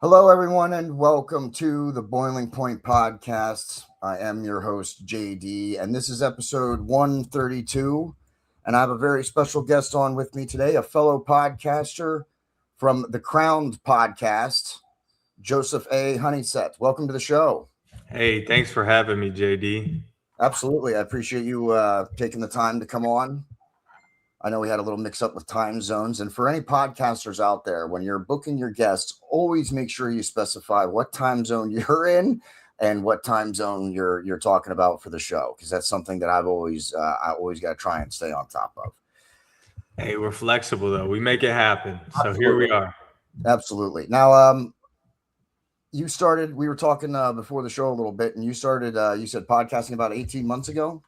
Hello, everyone, and welcome to the Boiling Point Podcast. I am your host, JD, and this is episode 132. And I have a very special guest on with me today, a fellow podcaster from the Crowned Podcast, Joseph A. Honseysett. Welcome to the show. Hey, thanks for having me, JD. Absolutely. I appreciate you taking the time to come on. I know we had a little mix up with time zones. And for any podcasters out there, when you're booking your guests, always make sure you specify what time zone you're in and what time zone you're talking about for the show, because that's something that I always got to try and stay on top of. Hey, we're flexible though. We make it happen. So Absolutely. here we are. Absolutely. Now, you started. We were talking before the show a little bit, and you started. You said podcasting about 18 months ago.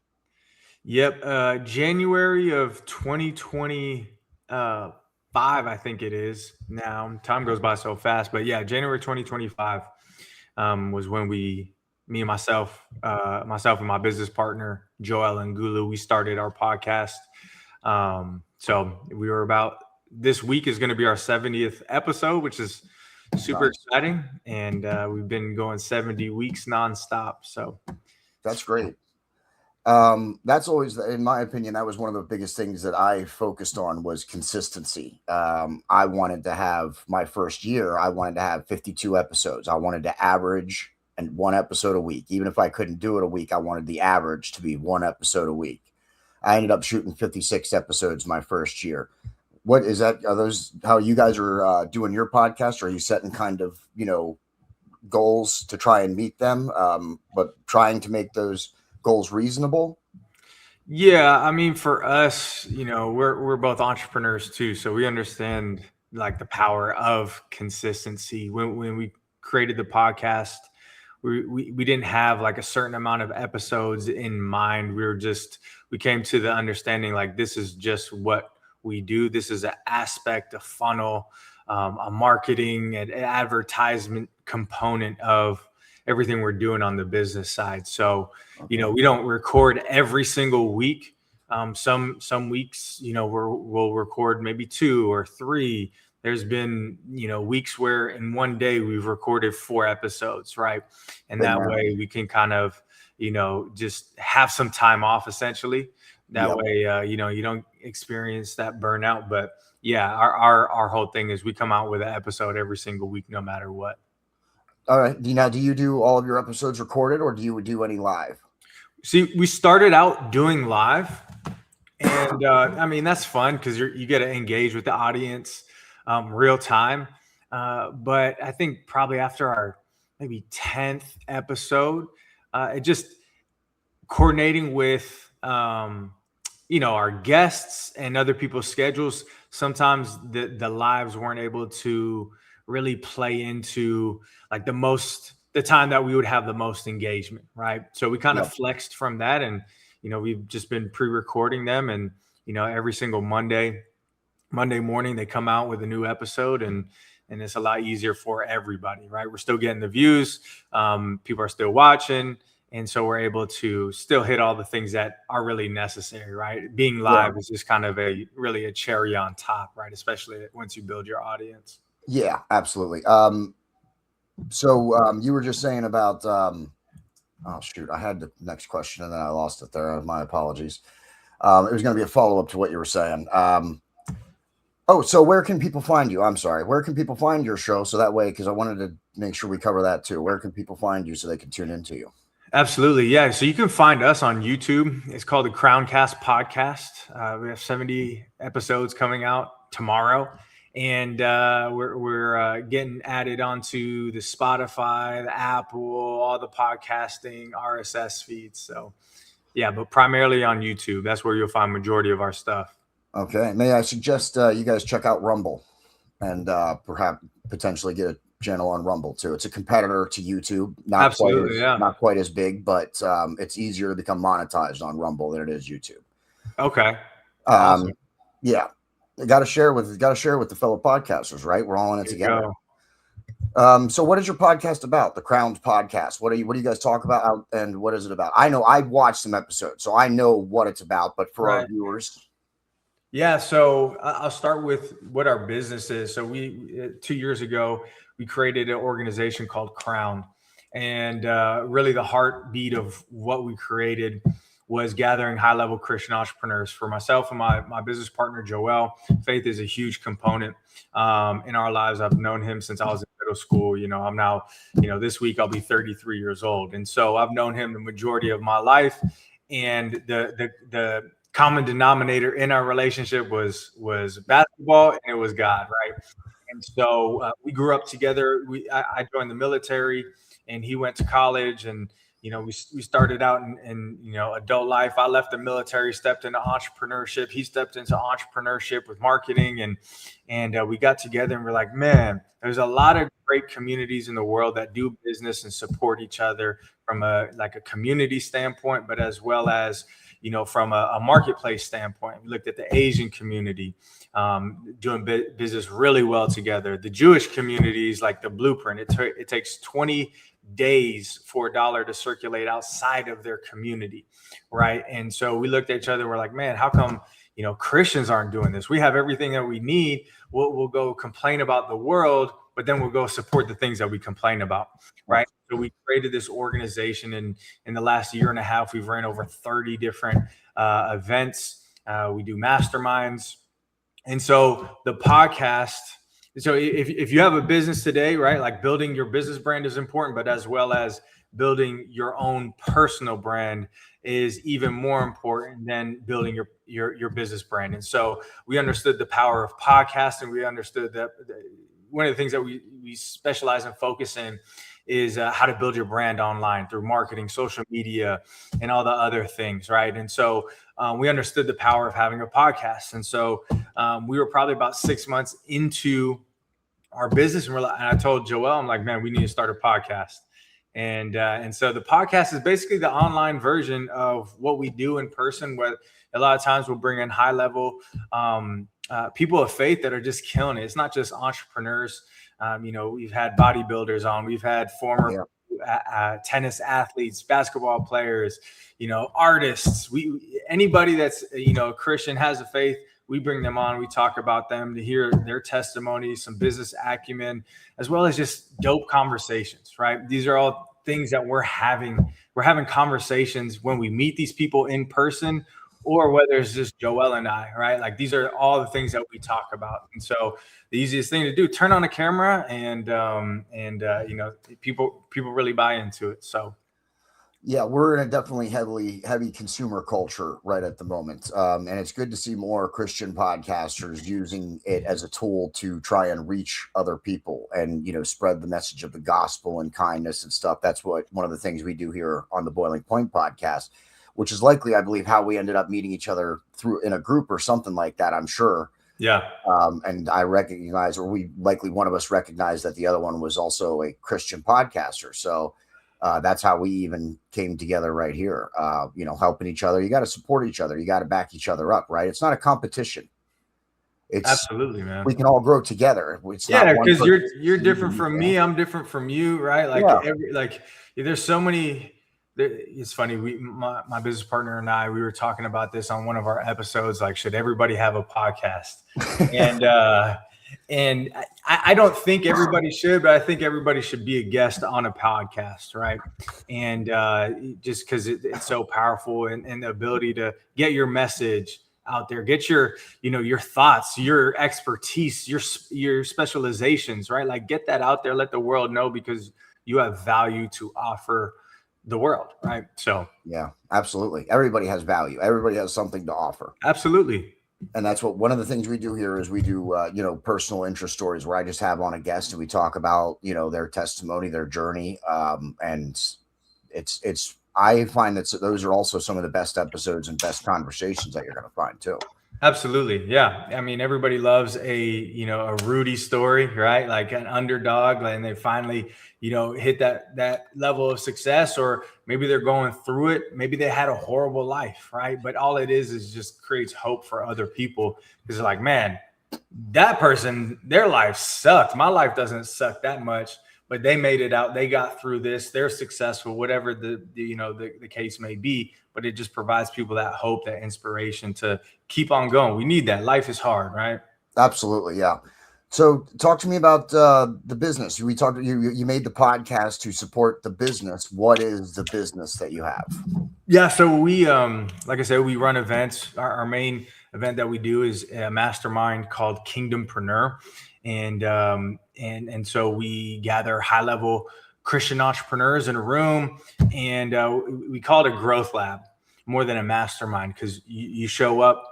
Yep. January of 2025, I think it is now. Time goes by so fast. But yeah, January 2025 was when me and myself and my business partner, Joel and Gulu, we started our podcast. So we were this week is going to be our 70th episode, which is super exciting. And we've been going 70 weeks nonstop. So that's great. That's always, in my opinion, that was one of the biggest things that I focused on was consistency. I wanted to have my first year, I wanted to have 52 episodes. I wanted to average and one episode a week. Even if I couldn't do it a week, I wanted the average to be one episode a week. I ended up shooting 56 episodes my first year. What is that? Are those how you guys are doing your podcast? Or are you setting kind of, goals to try and meet them, but trying to make those goals reasonable? Yeah, I mean, for us, we're both entrepreneurs too, so we understand like the power of consistency. When we created the podcast, we didn't have like a certain amount of episodes in mind. We came to the understanding like this is just what we do. This is an aspect, a funnel, a marketing and advertisement component of everything we're doing on the business side. So, we don't record every single week. Some weeks, we'll record maybe 2 or 3. There's been, weeks where in one day we've recorded 4 episodes, right? And that way we can kind of, just have some time off essentially. That way, you don't experience that burnout. But yeah, our whole thing is we come out with an episode every single week, no matter what. All right. Now, do you do all of your episodes recorded or do you do any live? See, we started out doing live, and I mean, that's fun because you get to engage with the audience real time. But I think probably after our maybe 10th episode, it just coordinating with, our guests and other people's schedules. Sometimes the lives weren't able to really play into like the time that we would have the most engagement, right? So we kind of flexed from that, and we've just been pre-recording them, and every single Monday morning they come out with a new episode, and it's a lot easier for everybody, right? We're still getting the views, people are still watching, and so we're able to still hit all the things that are really necessary, right? Being live is just kind of really a cherry on top, right? Especially once you build your audience. Yeah, absolutely. So you were just saying about, oh shoot, I had the next question and then I lost it there. My apologies. It was going to be a follow-up to what you were saying. So where can people find you? I'm sorry. Where can people find your show? So that way, because I wanted to make sure we cover that too. Where can people find you so they can tune into you? Absolutely. Yeah. So you can find us on YouTube. It's called the Crowncast Podcast. We have 70 episodes coming out tomorrow. And we're getting added onto the Spotify, the Apple, all the podcasting, RSS feeds. So, yeah, but primarily on YouTube. That's where you'll find majority of our stuff. Okay. May I suggest you guys check out Rumble and perhaps potentially get a channel on Rumble too. It's a competitor to YouTube. Not quite as big, but it's easier to become monetized on Rumble than it is YouTube. Okay. Awesome. Yeah. Got to share with the fellow podcasters, right? We're all in it together. So what is your podcast about? The Crowned Podcast. What do you guys talk about and what is it about? I know I watched some episodes, so I know what it's about, but for our viewers. Yeah, so I'll start with what our business is. So we 2 years ago we created an organization called Crown, and really the heartbeat of what we created was gathering high-level Christian entrepreneurs. For myself and my business partner Joel, faith is a huge component in our lives. I've known him since I was in middle school. I'm now, this week I'll be 33 years old, and so I've known him the majority of my life. And the common denominator in our relationship was basketball, and it was God, right? And so we grew up together. I joined the military, and he went to college, and we started out in adult life. I left the military, stepped into entrepreneurship. He stepped into entrepreneurship with marketing, and we got together, and we're like, man, there's a lot of great communities in the world that do business and support each other from a community standpoint, but as well as from a marketplace standpoint. We looked at the Asian community doing business really well together. The Jewish communities, like the Blueprint, it takes 20 days for a dollar to circulate outside of their community, right? And so we looked at each other and we're like, man, how come Christians aren't doing this? We have everything that we need. We'll go complain about the world, but then we'll go support the things that we complain about, right? So we created this organization, and in the last year and a half, we've ran over 30 different events. We do masterminds. And so the podcast, so if you have a business today, right, like building your business brand is important, but as well as building your own personal brand is even more important than building your business brand. And so we understood the power of podcasting. We understood that one of the things that we specialize and focus in is how to build your brand online through marketing, social media, and all the other things, right? And so we understood the power of having a podcast. And so we were probably about 6 months into our business, and I told Joel, I'm like, man, we need to start a podcast. And so the podcast is basically the online version of what we do in person, where a lot of times we'll bring in high level people of faith that are just killing it. It's not just entrepreneurs. We've had bodybuilders on, we've had former tennis athletes, basketball players, artists. Anybody that's a Christian, has a faith, we bring them on. We talk about them to hear their testimonies, some business acumen, as well as just dope conversations, right? These are all things that we're having. We're having conversations when we meet these people in person, or whether it's just Joel and I, right? Like, these are all the things that we talk about. And so the easiest thing to do, turn on a camera, and people really buy into it. So yeah, we're in a definitely heavy consumer culture right at the moment. And it's good to see more Christian podcasters using it as a tool to try and reach other people and, spread the message of the gospel and kindness and stuff. That's one of the things we do here on the Boiling Point podcast, which is likely, I believe, how we ended up meeting each other in a group or something like that, I'm sure. Yeah. And I recognize, or one of us recognized, that the other one was also a Christian podcaster. So that's how we even came together right here, helping each other. You got to support each other. You got to back each other up, right? It's not a competition. It's absolutely, man. We can all grow together. It's because you're different from me. I'm different from you, right? Like, there's so many. It's funny. My business partner and I, we were talking about this on one of our episodes. Like, should everybody have a podcast? And I don't think everybody should, but I think everybody should be a guest on a podcast, right? And just because it's so powerful, and the ability to get your message out there, get your thoughts, your expertise, your specializations, right? Like, get that out there, let the world know, because you have value to offer the world, right? So yeah, absolutely. Everybody has value. Everybody has something to offer. Absolutely. And that's one of the things we do here is we do, personal interest stories, where I just have on a guest and we talk about, their testimony, their journey. And I find that those are also some of the best episodes and best conversations that you're going to find too. Absolutely. Yeah. I mean, everybody loves a Rudy story, right? Like an underdog, and they finally, hit that level of success, or maybe they're going through it. Maybe they had a horrible life, right? But all it is just creates hope for other people, because they're like, man, that person, their life sucked. My life doesn't suck that much. but they made it out. They got through this. They're successful, whatever the case may be. But it just provides people that hope, that inspiration to keep on going. We need that. Life is hard, right? Absolutely, yeah. So, talk to me about the business. We talked. You made the podcast to support the business. What is the business that you have? Yeah, so we, like I said, we run events. Our main event that we do is a mastermind called Kingdompreneur, and so we gather high level Christian entrepreneurs in a room, and we call it a growth lab more than a mastermind, because you show up,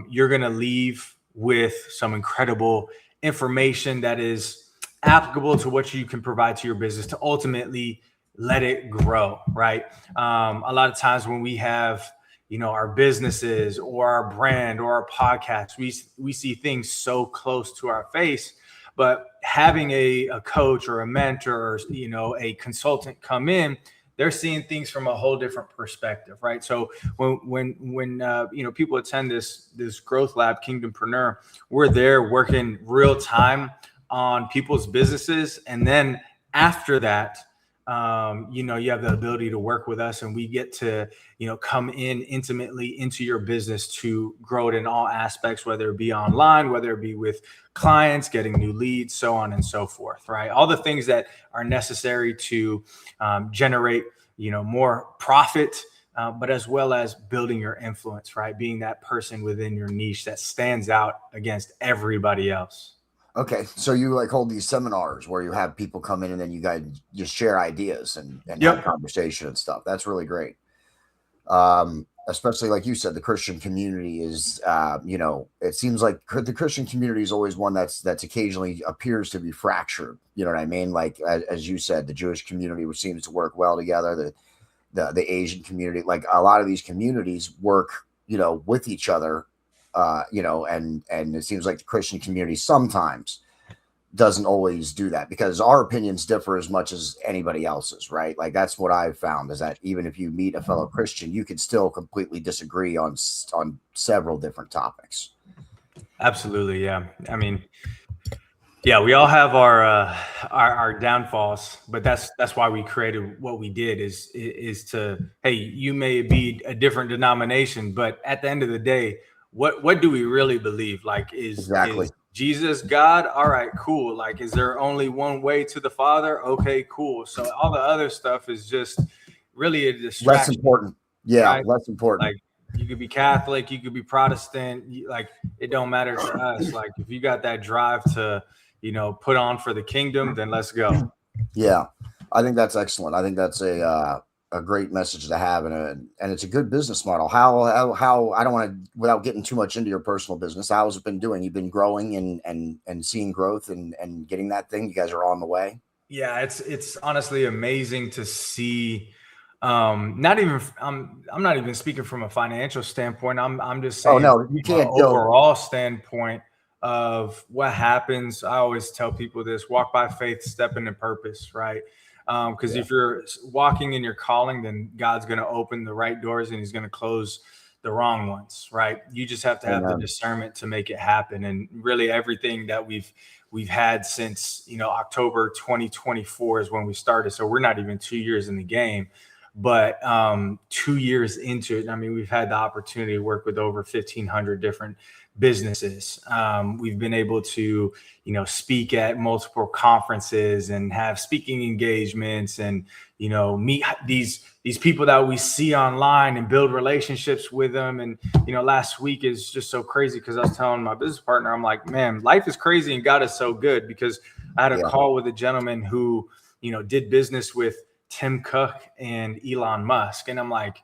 you're gonna leave with some incredible information that is applicable to what you can provide to your business to ultimately let it grow, right? A lot of times when we have, our businesses or our brand or our podcast, we see things so close to our face, but having a coach or a mentor or, a consultant come in, they're seeing things from a whole different perspective, right? So when people attend this growth lab, Kingdompreneur, we're there working real time on people's businesses, and then after that, you have the ability to work with us, and we get to, come in intimately into your business to grow it in all aspects, whether it be online, whether it be with clients, getting new leads, so on and so forth, right? All the things that are necessary to generate, more profit, but as well as building your influence, right? Being that person within your niche that stands out against everybody else. Okay, so you hold these seminars where you have people come in and then you guys just share ideas and Yep. have conversation and stuff. That's really great. Especially like you said, the Christian community is, it seems like the Christian community is always one that's occasionally appears to be fractured. You know what I mean? Like as you said, the Jewish community, which seems to work well together, the Asian community, like a lot of these communities work, with each other. And it seems like the Christian community sometimes doesn't always do that because our opinions differ as much as anybody else's, right? Like that's what I've found, is that even if you meet a fellow Christian, you could still completely disagree on several different topics. Absolutely, yeah. I mean, yeah, we all have our downfalls, but that's why we created what we did, is to, hey, you may be a different denomination, but at the end of the day, what do we really believe? Like, Exactly. is Jesus God? All right, cool. Like, is there only one way to the Father? Okay, cool. So all the other stuff is just really a distraction. Less important. Yeah, right? less important. Like, you could be Catholic, you could be Protestant. Like, it don't matter to us. Like, if you got that drive to, put on for the kingdom, then let's go. Yeah, I think that's excellent. I think that's a great message to have, and it's a good business model. How I don't want to, without getting too much into your personal business, how's it been doing? You've been growing and seeing growth and getting that thing. You guys are on the way. Yeah, it's honestly amazing to see. I'm not even speaking from a financial standpoint. I'm just saying, no, you can't from an overall standpoint of what happens. I always tell people this: walk by faith, step into purpose, right? Because if you're walking in your calling, then God's going to open the right doors and he's going to close the wrong ones, right? You just have to have the discernment to make it happen. And really everything that we've had since, October 2024 is when we started. So we're not even 2 years in the game, but 2 years into it, I mean, we've had the opportunity to work with over 1,500 different businesses. We've been able to, speak at multiple conferences and have speaking engagements and, meet these people that we see online and build relationships with them. And, last week is just so crazy because I was telling my business partner, I'm like, man, life is crazy and God is so good, because I had a call with a gentleman who, did business with Tim Cook and Elon Musk. And I'm like,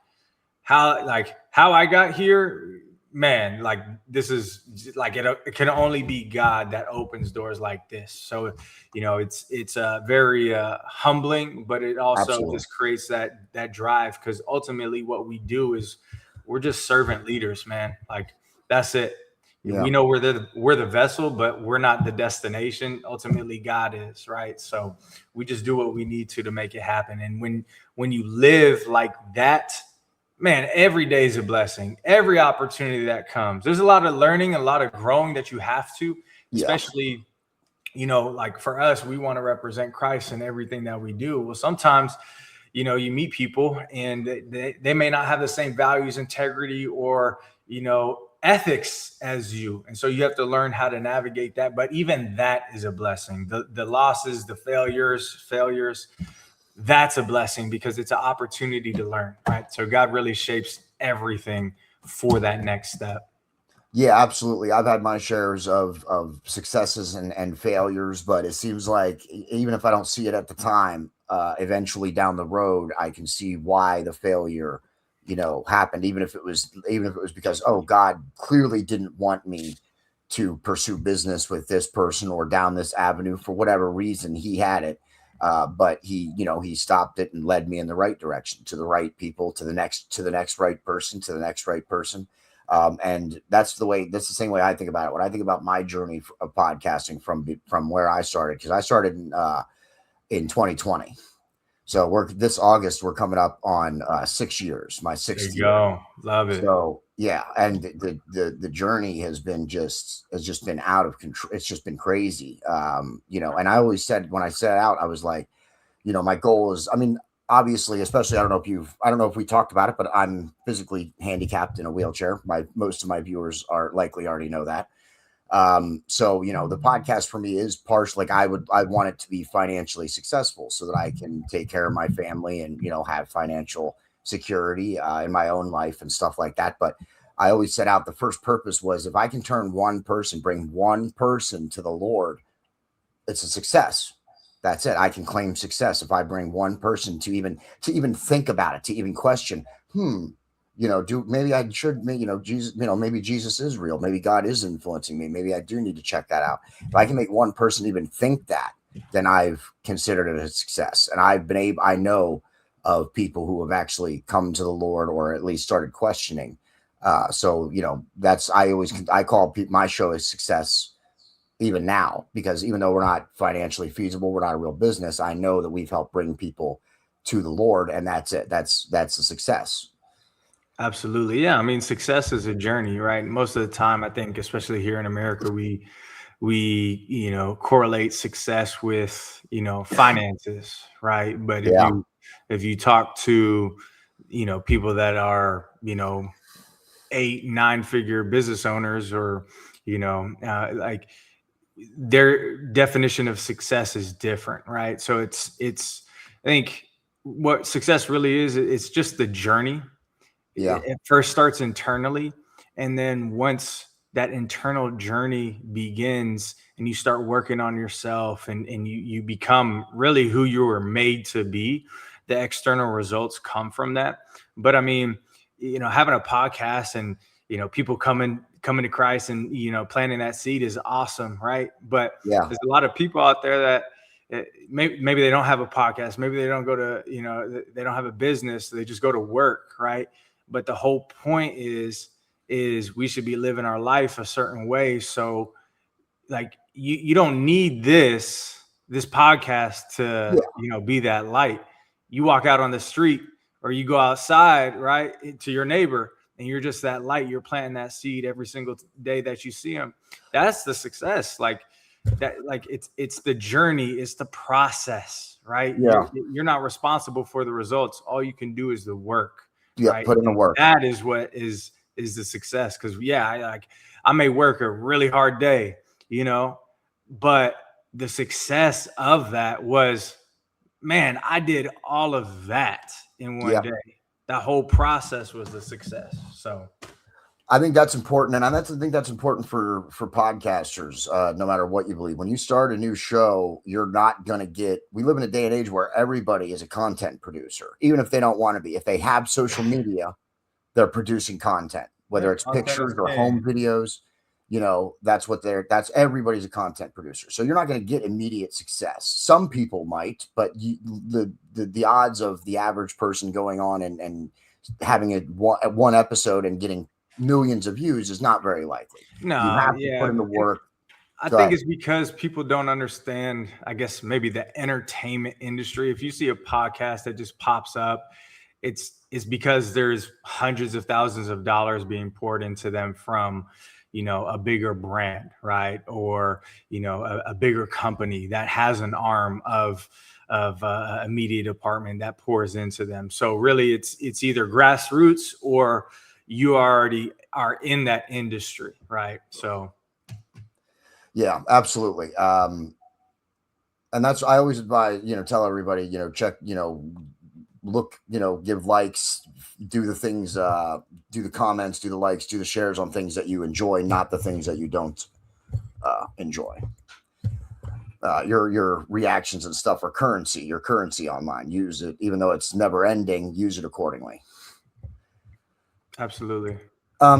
how I got here, man, like this is like, it can only be God that opens doors like this. So, it's very humbling, but it also just creates that drive, because ultimately what we do is we're just servant leaders, man. Like that's it. Yeah. We know we're the vessel, but we're not the destination. Ultimately, God is, right? So we just do what we need to make it happen. And when you live like that, man, every day is a blessing. Every opportunity that comes, there's a lot of learning, a lot of growing that you have to, especially, like for us, we want to represent Christ in everything that we do. Well, sometimes, you meet people and they may not have the same values, integrity, or, ethics as you. And so you have to learn how to navigate that. But even that is a blessing. The losses, the failures, that's a blessing because it's an opportunity to learn, right? So God really shapes everything for that next step. Yeah, absolutely. I've had my shares of successes and failures, but it seems like even if I don't see it at the time, eventually down the road, I can see why the failure, happened. Even if it was because, oh, God clearly didn't want me to pursue business with this person or down this avenue for whatever reason he had it. But he stopped it and led me in the right direction, to the right people, to the next right person, to the next right person. And that's the same way I think about it. When I think about my journey of podcasting from where I started, because I started in 2020. So this August, we're coming up on 6 years, my There sixth you year. go. Love it. So yeah, and the journey has just been out of control. It's just been crazy. And I always said, when I set out, I was like, my goal is, I mean, obviously, especially, I don't know if we talked about it, but I'm physically handicapped in a wheelchair. Most of my viewers are likely already know that. So, the podcast for me is partially like I want it to be financially successful so that I can take care of my family and, have financial security in my own life and stuff like that. But I always set out, the first purpose was, if I can bring one person to the Lord, it's a success. That's it. I can claim success if I bring one person to even think about it, to even question, maybe I should, Jesus, maybe Jesus is real. Maybe God is influencing me. Maybe I do need to check that out. If I can make one person even think that, then I've considered it a success. And I know of people who have actually come to the Lord, or at least started questioning. So, I call my show a success even now, because even though we're not financially feasible, we're not a real business, I know that we've helped bring people to the Lord, and that's it. That's a success. Absolutely. Yeah. I mean, success is a journey, right? Most of the time, I think, especially here in America, we correlate success with, finances, right? But Yeah. if you talk to, people that are, 8, 9 figure business owners, or, like, their definition of success is different, right? So I think what success really is, it's just the journey. Yeah. It first starts internally, and then once that internal journey begins and you start working on yourself, and you become really who you were made to be, the external results come from that. But I mean, having a podcast and, people coming to Christ and, planting that seed is awesome, right? But Yeah. there's a lot of people out there that maybe they don't have a podcast, maybe they don't go to, they don't have a business, so they just go to work, right? But the whole point is we should be living our life a certain way. So, like, you don't need this podcast to, be that light. You walk out on the street, or you go outside, right, to your neighbor, and you're just that light. You're planting that seed every single day that you see them. That's the success. Like that, like it's the journey, it's the process, right? Yeah. You're not responsible for the results. All you can do is the work. Yeah. Right. Put in the And work. that is what is the success. Cause I may work a really hard day, but the success of that was, man, I did all of that in one Yeah. day. That whole process was the success. So I think that's important, and I think that's important for podcasters. No matter what you believe, when you start a new show, you're not going to get. We live in a day and age where everybody is a content producer, even if they don't want to be. If they have social media, they're producing content, whether it's content is pictures or home king. videos. That's everybody's a content producer. So you're not going to get immediate success. Some people might, but the odds of the average person going on and having one episode and getting millions of views is not very likely. You No, have to put yeah. in the work. I Go think ahead. it's because people don't understand, I guess, maybe the entertainment industry. If you see a podcast that just pops up, it's because there's hundreds of thousands of dollars being poured into them from, a bigger brand, right? Or, a bigger company that has an arm of a media department that pours into them. So really it's either grassroots or you already are in that industry, right? So Yeah, absolutely. And that's, I always advise, tell everybody, check, look, give likes, do the things, do the comments, do the likes, do the shares on things that you enjoy, not the things that you don't enjoy. Your reactions and stuff are currency. Your currency online. Use it, even though it's never ending. Use it accordingly. Absolutely.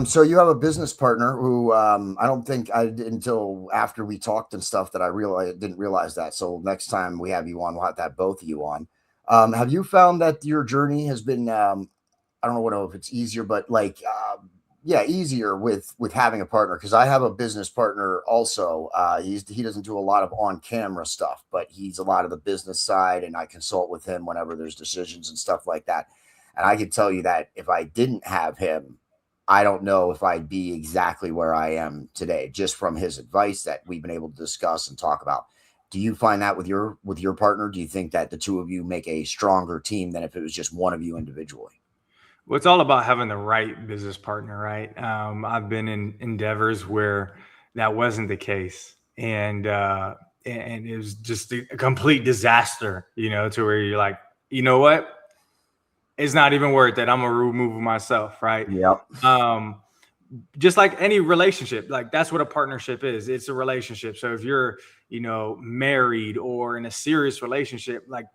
So you have a business partner who I don't think I did until after we talked and stuff that I didn't realize that. So next time we have you on, we'll have to have both of you on. Have you found that your journey has been I don't know if it's easier, but like easier with having a partner? Because I have a business partner also. He doesn't do a lot of on camera stuff, but he's a lot of the business side, and I consult with him whenever there's decisions and stuff like that. And I can tell you that if I didn't have him, I don't know if I'd be exactly where I am today, just from his advice that we've been able to discuss and talk about. Do you find that with your partner? Do you think that the two of you make a stronger team than if it was just one of you individually? Well, it's all about having the right business partner, right? I've been in endeavors where that wasn't the case, and it was just a complete disaster, to where you're like, you know what? It's not even worth it. I'm gonna remove myself, right? Yep. Just like any relationship, like that's what a partnership is. It's a relationship. So if you're, married or in a serious relationship, like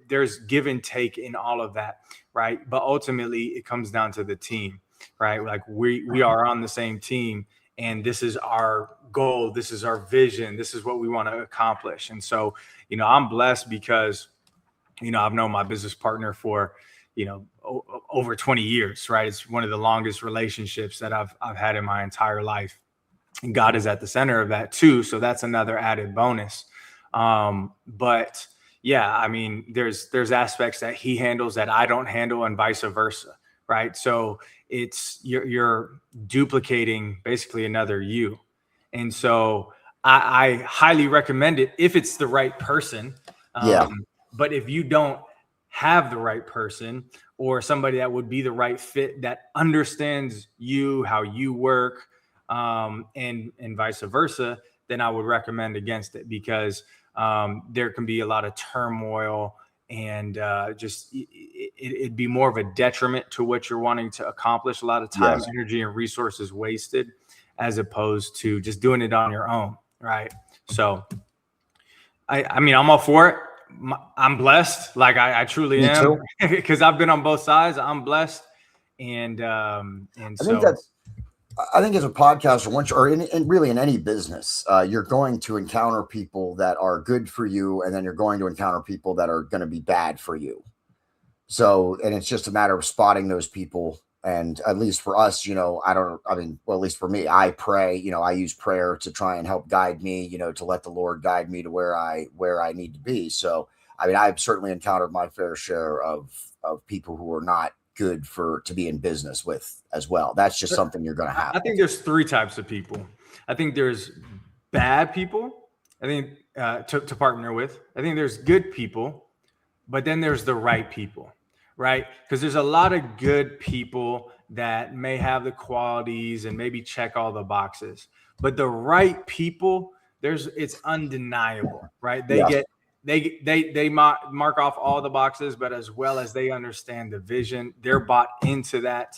there's give and take in all of that, right? But ultimately, it comes down to the team, right? Like we are on the same team, and this is our goal. This is our vision. This is what we want to accomplish. And so, I'm blessed because, I've known my business partner for over 20 years, right? It's one of the longest relationships that I've had in my entire life. And God is at the center of that too. So that's another added bonus. But yeah, I mean, there's aspects that he handles that I don't handle, and vice versa, right? So it's you're duplicating basically another you. And so I highly recommend it if it's the right person. But if you don't have the right person or somebody that would be the right fit, that understands you, how you work, and vice versa, then I would recommend against it, because there can be a lot of turmoil, and it'd be more of a detriment to what you're wanting to accomplish. A lot of time, energy, and resources wasted, as opposed to just doing it on your own, right? So I mean, I'm all for it. I'm blessed. Like I truly am, because I've been on both sides. I'm blessed. And I think as a podcaster, or really in any business, you're going to encounter people that are good for you, and then you're going to encounter people that are going to be bad for you. So, and it's just a matter of spotting those people. And at least for us, at least for me, I pray, I use prayer to try and help guide me, to let the Lord guide me to where I need to be. So, I mean, I've certainly encountered my fair share of people who are not good to be in business with as well. That's just something you're going to have. I think there's three types of people. I think there's bad people, I think, to partner with. I think there's good people, but then there's the right people. Right? Because there's a lot of good people that may have the qualities and maybe check all the boxes, but the right people, it's undeniable, right? They mark off all the boxes, but as well as they understand the vision, they're bought into that,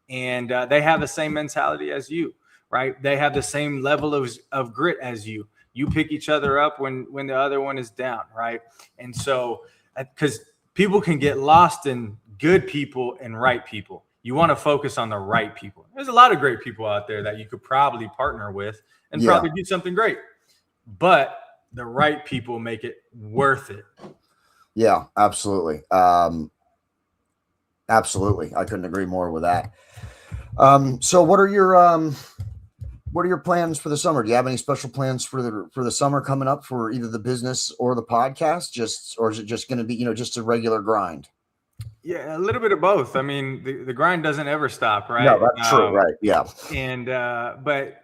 and they have the same mentality as you, right? They have the same level of grit as you. You pick each other up when the other one is down, right? And so, because people can get lost in good people and right people. You want to focus on the right people. There's a lot of great people out there that you could probably partner with and probably do something great. But the right people make it worth it. Yeah, absolutely. Absolutely. I couldn't agree more with that. So what are your plans for the summer? Do you have any special plans for the summer coming up for either the business or the podcast? Or is it just going to be, just a regular grind? Yeah, a little bit of both. I mean, the grind doesn't ever stop, right? No, that's true, right? Yeah. And but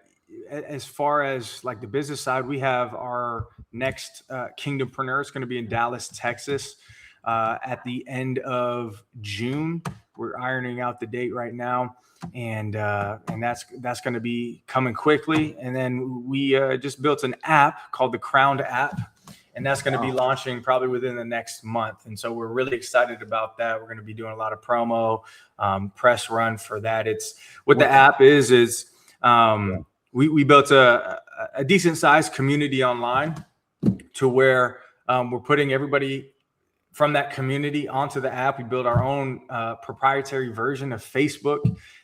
as far as like the business side, we have our next Kingdompreneur. It's going to be in Dallas, Texas, at the end of June. We're ironing out the date right now, and that's going to be coming quickly. And then we just built an app called the Crowned app, and that's going to be launching probably within the next month. And so we're really excited about that. We're going to be doing a lot of promo, press run for that. It's what the app is we built a decent sized community online to where we're putting everybody from that community onto the app. We build our own proprietary version of Facebook.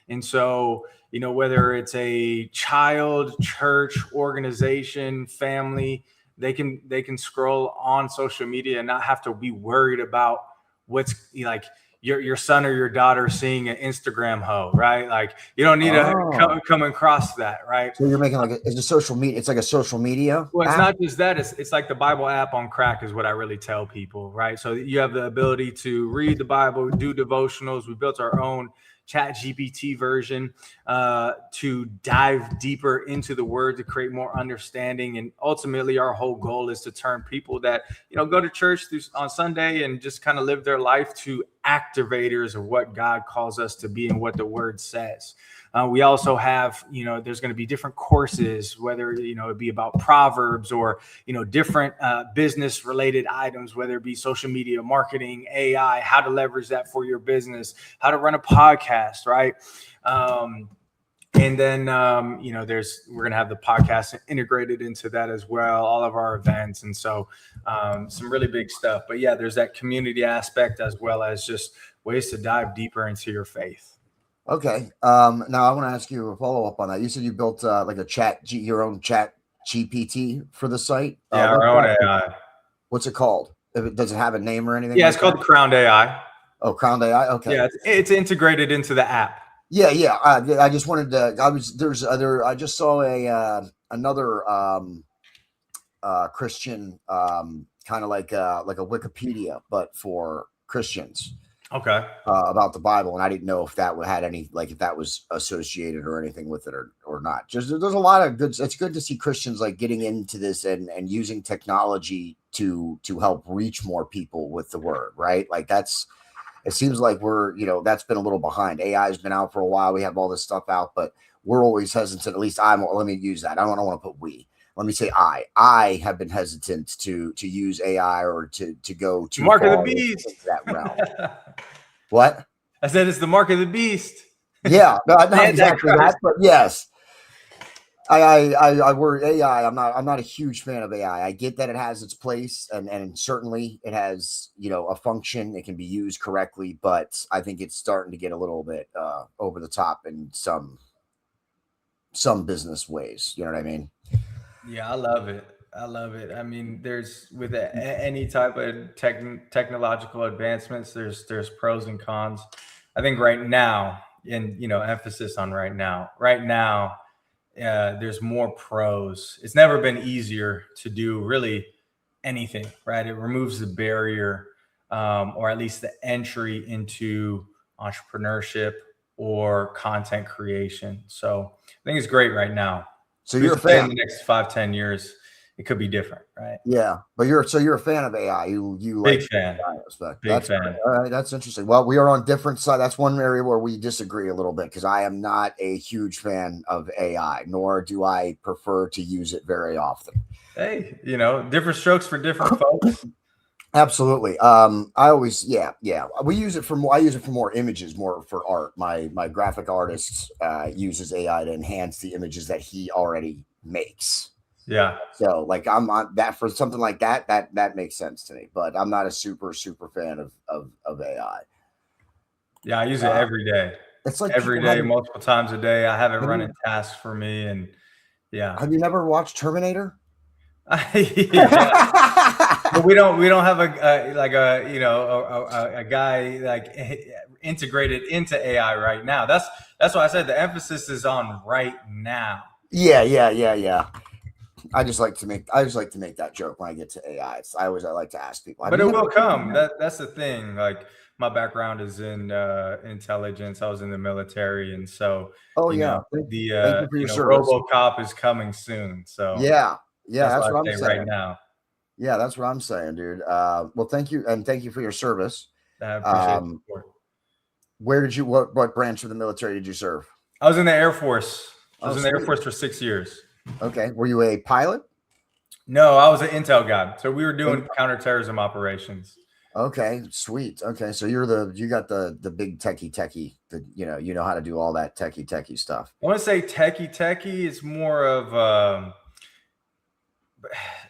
And so, whether it's a child, church, organization, family, they can scroll on social media and not have to be worried about what's like your son or your daughter seeing an Instagram hoe, right? Like you don't need to come across that, right? So you're making it's a social media. It's like a social media. Well, it's not just that. It's like the Bible app on crack is what I really tell people, right? So you have the ability to read the Bible, do devotionals. We built our own ChatGPT version to dive deeper into the word to create more understanding. And ultimately, our whole goal is to turn people that, go to church on Sunday and just kind of live their life to activators of what God calls us to be and what the word says. We also have, there's going to be different courses, whether, it be about Proverbs or, different business related items, whether it be social media marketing, AI, how to leverage that for your business, how to run a podcast, right? And then, we're going to have the podcast integrated into that as well, all of our events. And so some really big stuff. But yeah, there's that community aspect as well as just ways to dive deeper into your faith. Okay. Now I want to ask you a follow up on that. You said you built your own chat GPT for the site. Yeah, our own AI. What's it called? Does it have a name or anything? Yeah, it's called the Crowned AI. Oh, Crowned AI. Okay. Yeah, it's integrated into the app. Yeah. I just wanted to. I just saw another Christian kind of like a Wikipedia, but for Christians. Okay. About the Bible, and I didn't know if that had any, if that was associated or anything with it or not. Just there's a lot of good. It's good to see Christians getting into this and using technology to help reach more people with the word, right? It seems like we're that's been a little behind. AI has been out for a while. We have all this stuff out, but we're always hesitant. At least let me use that. I don't want to put we. Let me say I have been hesitant to use AI or to go to mark of the beast into that realm. What? I said it's the mark of the beast. Yeah, not exactly that, but yes. I worry AI. I'm not a huge fan of AI. I get that it has its place and certainly it has, a function. It can be used correctly, but I think it's starting to get a little bit over the top in some business ways. You know what I mean? Yeah, I love it. I mean, there's with any type of technological advancements, there's pros and cons. I think right now, and emphasis on right now. Right now, there's more pros. It's never been easier to do really anything, right? It removes the barrier, or at least the entry into entrepreneurship or content creation. So I think it's great right now. So you're a fan. In the next 5-10 years, it could be different, right? Yeah, but you're a fan of AI. You big fan. Big fan. All right, that's interesting. Well, we are on different sides. That's one area where we disagree a little bit because I am not a huge fan of AI, nor do I prefer to use it very often. Hey, different strokes for different folks. Absolutely. I always, yeah. I use it for more images, more for art. My graphic artist uses AI to enhance the images that he already makes. Yeah. So I'm on that for something like that. That makes sense to me, but I'm not a super fan of AI. Yeah, I use it every day. It's like every day, multiple times a day. I have it running tasks for me, and yeah. Have you never watched Terminator? But we don't have a guy integrated into AI right now. That's why I said the emphasis is on right now. Yeah. I just like to make that joke when I get to AI. I like to ask people. But it will come. That's the thing. my background is in intelligence. I was in the military, and so Oh you yeah. know Thank you for your service. RoboCop is coming soon. So Yeah. Yeah. that's That's what what I I'm say right saying. now. Yeah. That's what I'm saying, dude. Well, thank you. And thank you for your service. I appreciate the Um, support. where did you, what branch of the military did you serve? I was in the Air Force. I Oh, was in the Air sweet. Force for 6 years. Okay. Were you a pilot? No, I was an intel guy. So we were In- doing counterterrorism operations. okay. Sweet. Okay. So you got the big techie, you know how to do all that techie stuff. I want to say techie. It's more of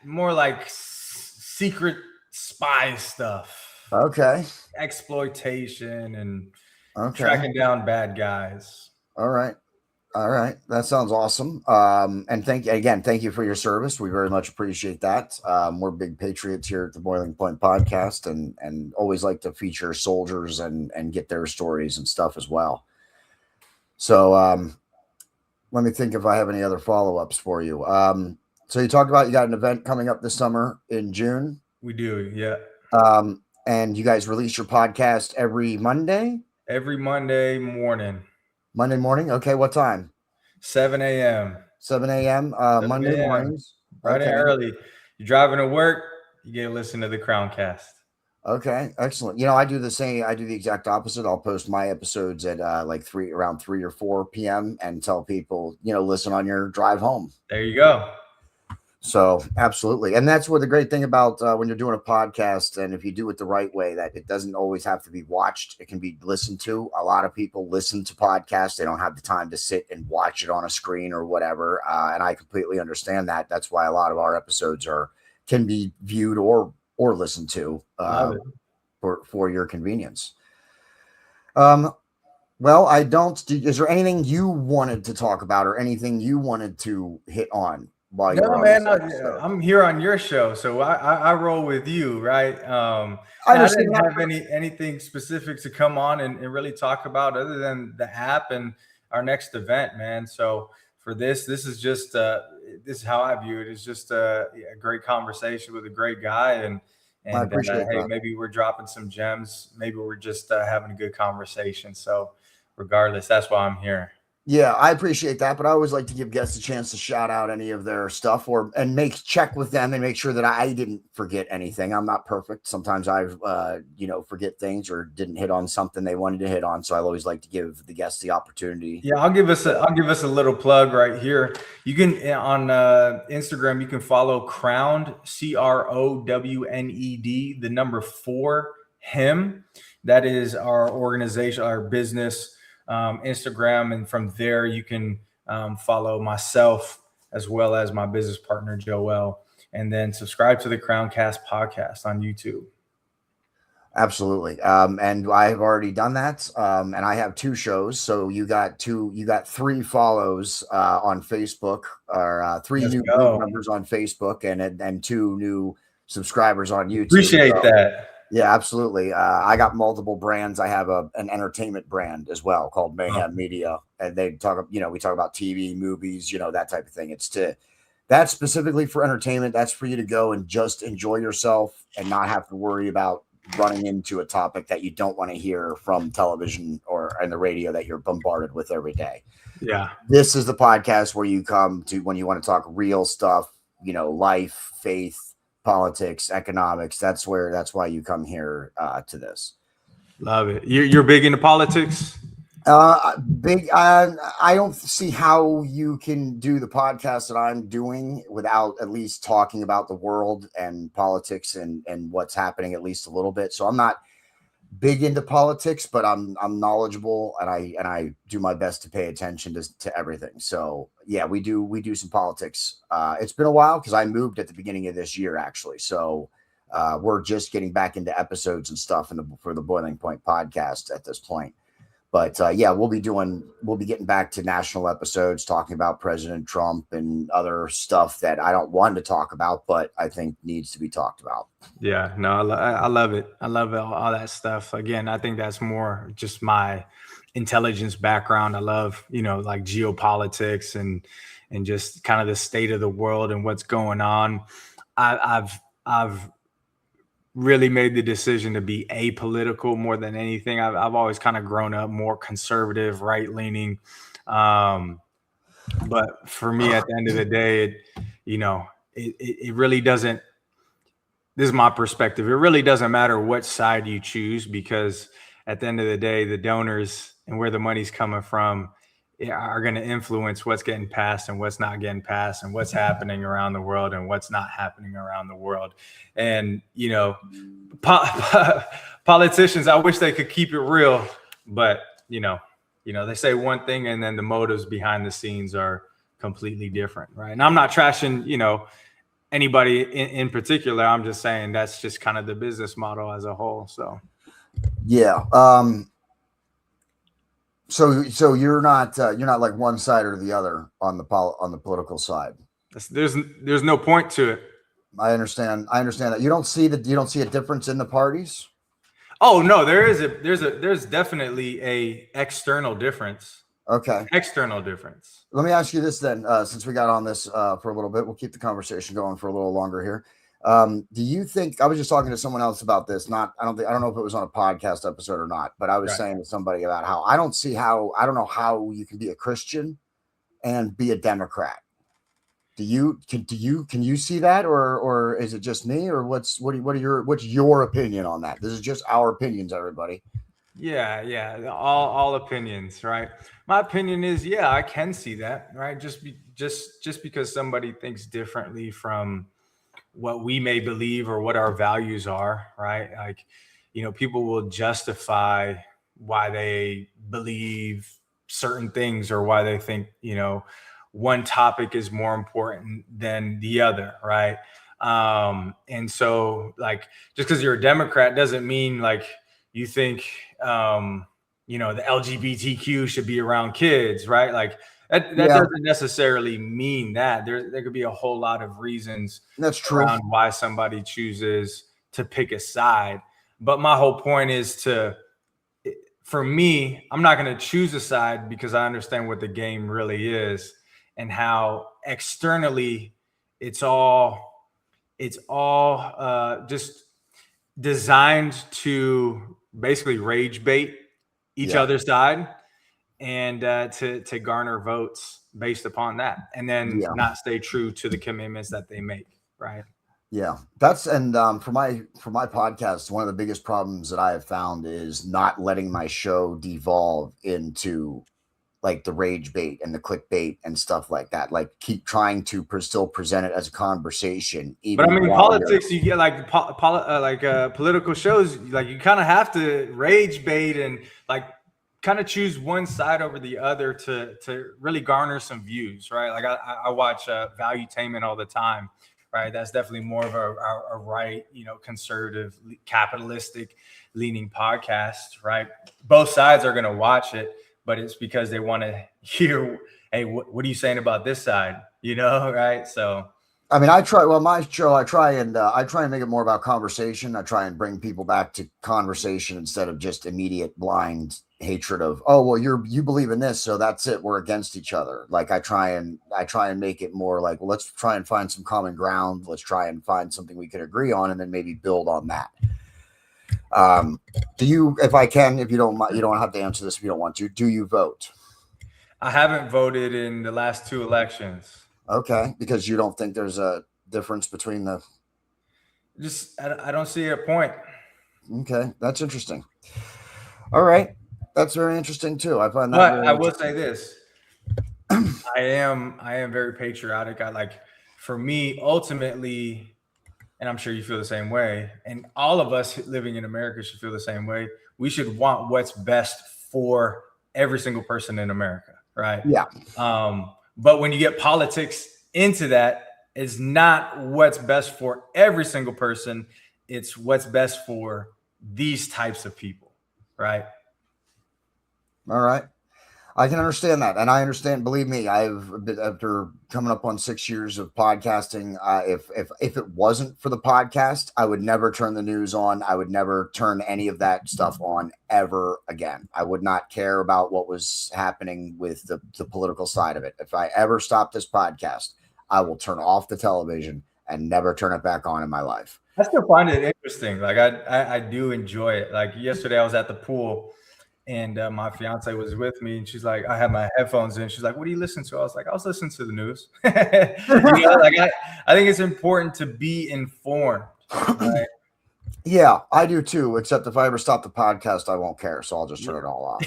more like secret spy stuff, Okay. exploitation, and Okay. tracking down bad guys. All right. All right. That sounds awesome. And thank you for your service. We very much appreciate that. We're big patriots here at the Boiling Point podcast and always like to feature soldiers and get their stories and stuff as well. So let me think if I have any other follow-ups for you. So you talked about you got an event coming up this summer in June. We do, yeah. And you guys release your podcast every Monday? Every Monday morning. Monday morning? Okay, what time? 7 a.m. 7 a.m. 7 Monday a.m. mornings. Bright and Okay. early. You're driving to work, you get to listen to the Crowncast. Okay, excellent. You know, I do the same. I do the exact opposite. I'll post my episodes at around 3 or 4 p.m. and tell people, listen on your drive home. There you go. So absolutely. And that's what the great thing about when you're doing a podcast, and if you do it the right way, that it doesn't always have to be watched. It can be listened to. A lot of people listen to podcasts. They don't have the time to sit and watch it on a screen or whatever. And I completely understand that. That's why a lot of our episodes can be viewed or listened to for your convenience. Well, is there anything you wanted to talk about or anything you wanted to hit on? No, man, I'm here on your show, so I roll with you, right? I didn't have anything specific to come on and really talk about other than the app and our next event, man. So for this is just this is how I view it. It's just a great conversation with a great guy, and I appreciate hey, that. maybe we're dropping some gems. Maybe we're just having a good conversation. So regardless, that's why I'm here. Yeah, I appreciate that, but I always like to give guests a chance to shout out any of their stuff and check with them and make sure that I didn't forget anything. I'm not perfect. Sometimes I've forget things or didn't hit on something they wanted to hit on. So I always like to give the guests the opportunity. Yeah, I'll give us a little plug right here. You can on Instagram, you can follow Crowned, CROWNED, the number 4 him. That is our organization, our business. Instagram, and from there you can follow myself as well as my business partner Joel, and then subscribe to the Crowncast podcast on YouTube. Absolutely. And I've already done that. And I have 2 shows. So you got 3 follows on Facebook, or 3 new group members on Facebook, and 2 new subscribers on YouTube. Appreciate that. Yeah, absolutely. I got multiple brands. I have an entertainment brand as well called Mayhem Media, and we talk about TV, movies, that type of thing. That's specifically for entertainment. That's for you to go and just enjoy yourself and not have to worry about running into a topic that you don't want to hear from television or in the radio that you're bombarded with every day. Yeah. This is the podcast where you come to when you want to talk real stuff, life, faith, politics, economics. That's why you come here to this. Love it. You're big into politics? Big. I don't see how you can do the podcast that I'm doing without at least talking about the world and politics and what's happening at least a little bit. So I'm not big into politics, but I'm knowledgeable, and I do my best to pay attention to everything. So yeah, we do some politics. It's been a while because I moved at the beginning of this year, actually. So we're just getting back into episodes and stuff for the Boiling Point podcast at this point. But yeah, we'll be getting back to national episodes, talking about President Trump and other stuff that I don't want to talk about, but I think needs to be talked about. Yeah, no, I love it. I love all that stuff. Again, I think that's more just my intelligence background. I love, like geopolitics and just kind of the state of the world and what's going on. I've really made the decision to be apolitical more than anything. I've always kind of grown up more conservative, right leaning. But for me, at the end of the day, it really doesn't. This is my perspective. It really doesn't matter what side you choose, because at the end of the day, the donors and where the money's coming from are going to influence what's getting passed and what's not getting passed, and what's happening around the world and what's not happening around the world. And, politicians, I wish they could keep it real, but, they say one thing and then the motives behind the scenes are completely different. Right. And I'm not trashing, anybody in particular. I'm just saying that's just kind of the business model as a whole. So, yeah. So you're not like one side or the other on the political side. There's no point to it. I understand that. You don't see a difference in the parties? Oh no, there's definitely a external difference. Okay. External difference. Let me ask you this then, since we got on this for a little bit, we'll keep the conversation going for a little longer here. Do you think, I was just talking to someone else about this, I don't know if it was on a podcast episode or not, but I was saying to somebody about how I don't know how you can be a Christian and be a Democrat. Can you see that, or is it just me, or what's your opinion on that? This is just our opinions, everybody. Yeah. All opinions, right? My opinion is, yeah, I can see that, right? Just because somebody thinks differently from what we may believe or what our values are, right? Like, people will justify why they believe certain things, or why they think, one topic is more important than the other, right? And so, like, just because you're a Democrat doesn't mean like you think the LGBTQ should be around kids, right? Like that doesn't necessarily mean that. There could be a whole lot of reasons that's true around why somebody chooses to pick a side. But my whole point is for me, I'm not going to choose a side, because I understand what the game really is and how externally it's all just designed to basically rage bait each other's side, and to garner votes based upon that, and then not stay true to the commitments that they make. Right. Yeah, that's for my podcast, one of the biggest problems that I have found is not letting my show devolve into like the rage bait and the clickbait and stuff like that. Like, keep trying to still present it as a conversation. But I mean, politics, you get like political shows, like you kind of have to rage bait and like kind of choose one side over the other to really garner some views, right? Like I watch Valuetainment all the time, right? That's definitely more of a right, conservative, capitalistic leaning podcast, right? Both sides are going to watch it, but it's because they want to hear, hey, what are you saying about this side? Right? So, I mean, my show, I try and make it more about conversation. I try and bring people back to conversation instead of just immediate blind hatred of, oh, well, you believe in this, so that's it, we're against each other. Like, I try and make it more like, well, let's try and find some common ground. Let's try and find something we can agree on, and then maybe build on that. Do you, if you don't have to answer this if you don't want to, do you vote? I haven't voted in the last 2 elections. Okay, because you don't think there's a difference between the... I don't see a point. Okay, that's interesting. All right, that's very interesting too. I find that. But I will say this: I am very patriotic. For me, ultimately, and I'm sure you feel the same way, and all of us living in America should feel the same way. We should want what's best for every single person in America, right? Yeah. But when you get politics into that, it's not what's best for every single person. It's what's best for these types of people, right? All right. I can understand that. And I understand, believe me, after coming up on 6 years of podcasting, if it wasn't for the podcast, I would never turn the news on. I would never turn any of that stuff on ever again. I would not care about what was happening with the political side of it. If I ever stop this podcast, I will turn off the television and never turn it back on in my life. I still find it interesting. Like I do enjoy it. Like yesterday I was at the pool and my fiance was with me and she's like, I had my headphones in. She's like, what do you listen to? I was like, I was listening to the news. Like I think it's important to be informed. Right? Yeah, I do too. Except if I ever stop the podcast, I won't care. So I'll just turn it all off.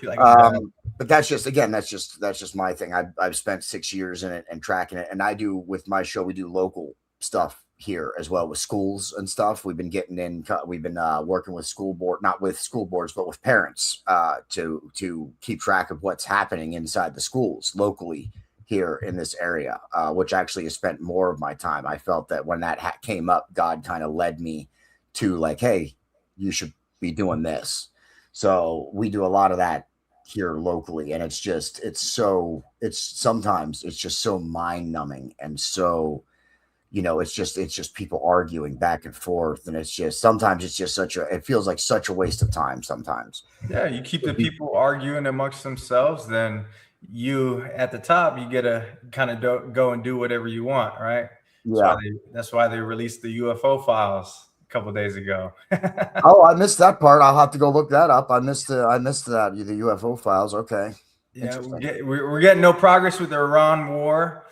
Like, But that's just my thing. I've spent 6 years in it and tracking it, and I do with my show. We do local stuff here as well with schools and stuff. We've been getting in. We've been working with school board, not with school boards, but with parents to keep track of what's happening inside the schools locally here in this area, which actually has spent more of my time. I felt that when that came up, God kind of led me to like, hey, you should be doing this. So we do a lot of that here locally, and sometimes it's just so mind numbing, and so it's just people arguing back and forth, and sometimes it's just it feels like such a waste of time sometimes. Yeah, you keep the people arguing amongst themselves, then you at the top, you get to kind of go and do whatever you want, right? Yeah. That's why they released the UFO files a couple of days ago. Oh, I missed that part. I'll have to go look that up. I missed that. The UFO files. Okay. Yeah, we're getting no progress with the Iran war.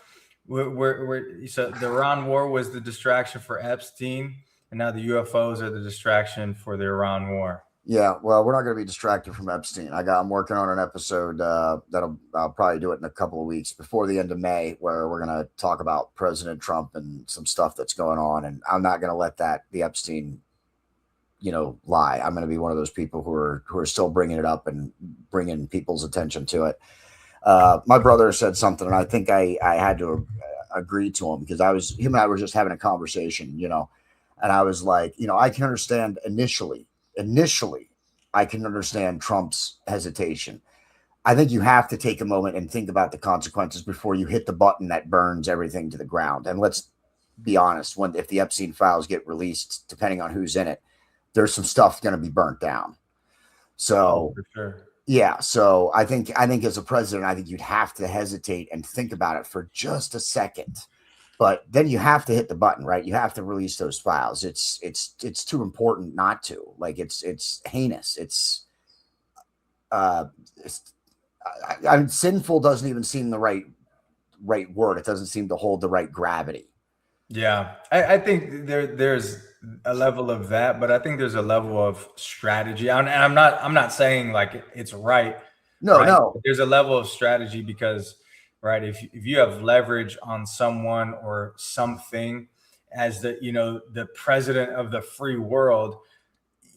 So the Iran war was the distraction for Epstein, and now the UFOs are the distraction for the Iran war. Yeah, well, we're not going to be distracted from Epstein. I'm working on an episode I'll probably do it in a couple of weeks before the end of May, where we're going to talk about President Trump and some stuff that's going on. And I'm not going to let the Epstein, lie. I'm going to be one of those people who are still bringing it up and bringing people's attention to it. My brother said something, and I think I had to agree to him because him and I were just having a conversation, and I was like, I can understand initially, I can understand Trump's hesitation. I think you have to take a moment and think about the consequences before you hit the button that burns everything to the ground. And let's be honest, if the Epstein files get released, depending on who's in it, there's some stuff going to be burnt down. So, for sure. Yeah. So I think as a president, I think you'd have to hesitate and think about it for just a second. But then you have to hit the button, right? You have to release those files. It's too important not to. Like it's heinous. Sinful doesn't even seem the right word. It doesn't seem to hold the right gravity. Yeah, I think there's a level of that, but I think there's a level of strategy. And I'm not saying like it's right. No, right? no. There's a level of strategy because, right, if you have leverage on someone or something as the president of the free world,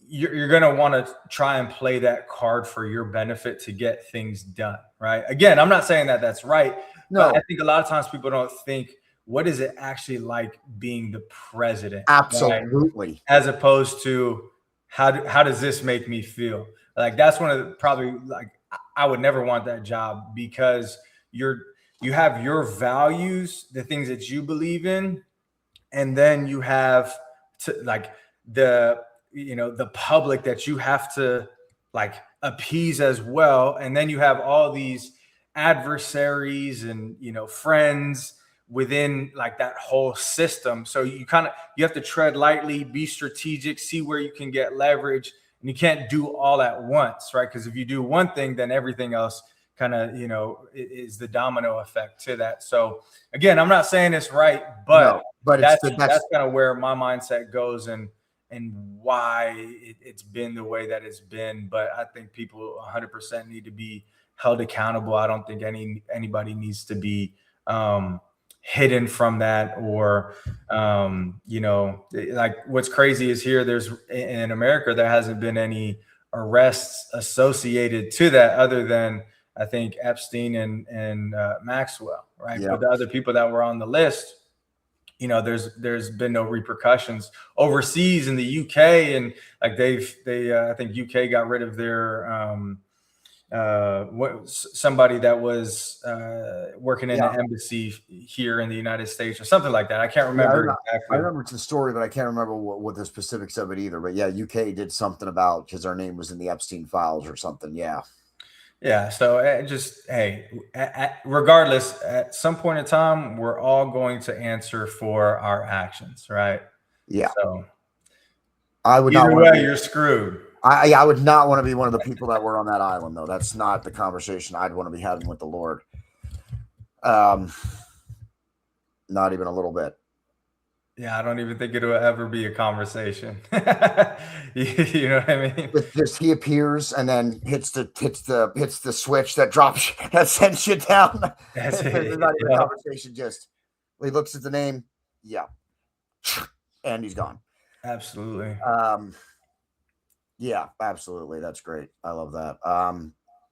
you're going to want to try and play that card for your benefit to get things done, right? Again, I'm not saying that that's right. No. But I think a lot of times people don't think, what is it actually like being the president? Absolutely. Right? As opposed to how does this make me feel? Like that's one of the probably like I would never want that job because you have your values, the things that you believe in, and then you have the public that you have to like appease as well, and then you have all these adversaries and friends within like that whole system. So you have to tread lightly, be strategic, see where you can get leverage, and you can't do all at once, right? Because if you do one thing, then everything else kind of is the domino effect to that. So again, I'm not saying it's right, but that's kind of where my mindset goes and why it's been the way that it's been. But I think people 100% need to be held accountable. I don't think anybody needs to be hidden from that or like what's crazy is there's in America there hasn't been any arrests associated to that other than I think Epstein and Maxwell, right? Yeah. But the other people that were on the list, there's been no repercussions overseas in the UK, and like I think UK got rid of their somebody that was working in an embassy here in the United States or something like that. I can't remember exactly. I remember the story, but I can't remember what the specifics of it either. But yeah, UK did something about because our name was in the Epstein files or something. Yeah. Yeah. So regardless, at some point in time, we're all going to answer for our actions, right? Yeah. So I would not either want to way, be. you're screwed. I would not want to be one of the people that were on that island, though. That's not the conversation I'd want to be having with the Lord. Not even a little bit. Yeah, I don't even think it'll ever be a conversation. You know what I mean? With just he appears and then hits the switch that drops that sends you down. That's There's it. not even a Yeah. conversation. Just he looks at the name, yeah, and he's gone. Absolutely. Yeah, absolutely. That's great. I love that.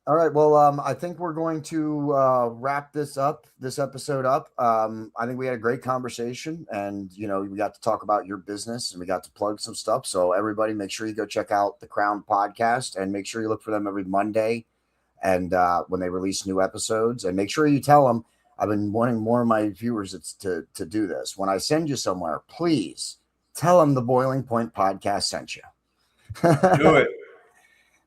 All right. Well, I think we're going to wrap this episode up. I think we had a great conversation, and we got to talk about your business and we got to plug some stuff. So everybody, make sure you go check out the Crown Podcast and make sure you look for them every Monday, and when they release new episodes, and make sure you tell them. I've been wanting more of my viewers to do this. When I send you somewhere, please tell them the Boiling Point Podcast sent you. Do it.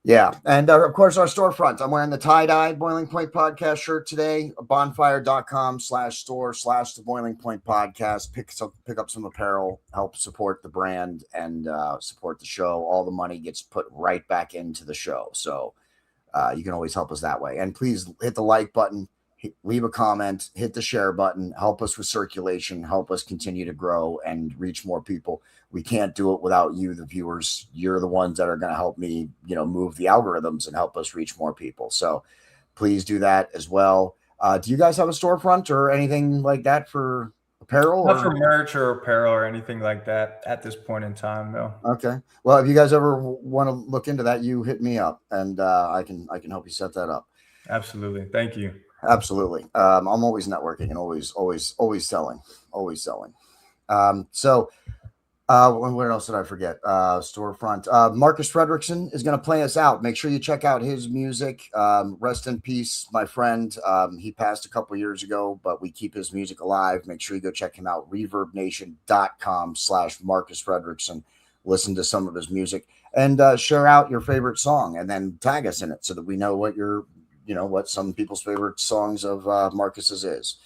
Yeah. And of course, our storefront. I'm wearing the tie-dye Boiling Point Podcast shirt today. Bonfire.com/store/the Boiling Point Podcast. Pick up some apparel, help support the brand, and support the show. All the money gets put right back into the show. So you can always help us that way. And please hit the like button, leave a comment, hit the share button, help us with circulation, help us continue to grow and reach more people. We can't do it without you, the viewers. You're the ones that are going to help me, move the algorithms and help us reach more people. So please do that as well. Do you guys have a storefront or anything like that for apparel? Not for merch or apparel or anything like that at this point in time, though. Okay. Well, if you guys ever want to look into that, you hit me up and I can help you set that up. Absolutely. Thank you. Absolutely. I'm always networking and always selling, So what else did I forget? Storefront. Marcus Frederiksen is going to play us out. Make sure you check out his music. Rest in peace, my friend. He passed a couple years ago, but we keep his music alive. Make sure you go check him out. ReverbNation.com/Marcus Frederiksen. Listen to some of his music and share out your favorite song and then tag us in it so that we know what what some people's favorite songs of Marcus's is.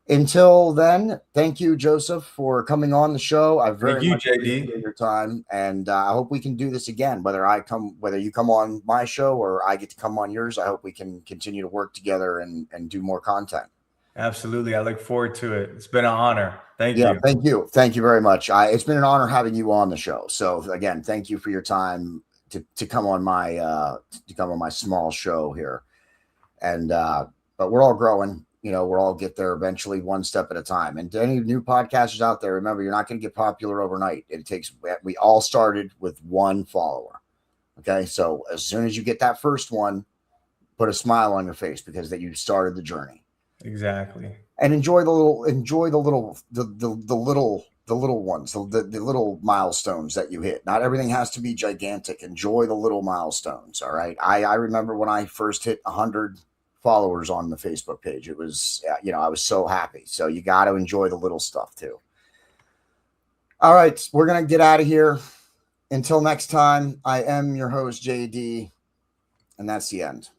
Until then, thank you, Joseph, for coming on the show. I very much appreciate your time, and I hope we can do this again. Whether you come on my show or I get to come on yours, I hope we can continue to work together and do more content. Absolutely. I look forward to it. It's been an honor. Thank you. Thank you very much. It's been an honor having you on the show. So again, thank you for your time to come on my small show here, and but we're all growing. We'll all get there eventually, one step at a time. And to any new podcasters out there, remember, you're not going to get popular overnight. We all started with one follower. Okay. So as soon as you get that first one, put a smile on your face because that you started the journey. Exactly. And enjoy the little ones, the little milestones that you hit. Not everything has to be gigantic. Enjoy the little milestones. All right. I remember when I first hit 100 followers on the Facebook page. It was, I was so happy. So you got to enjoy the little stuff too. All right. We're going to get out of here. Until next time, I am your host, JD, and that's the end.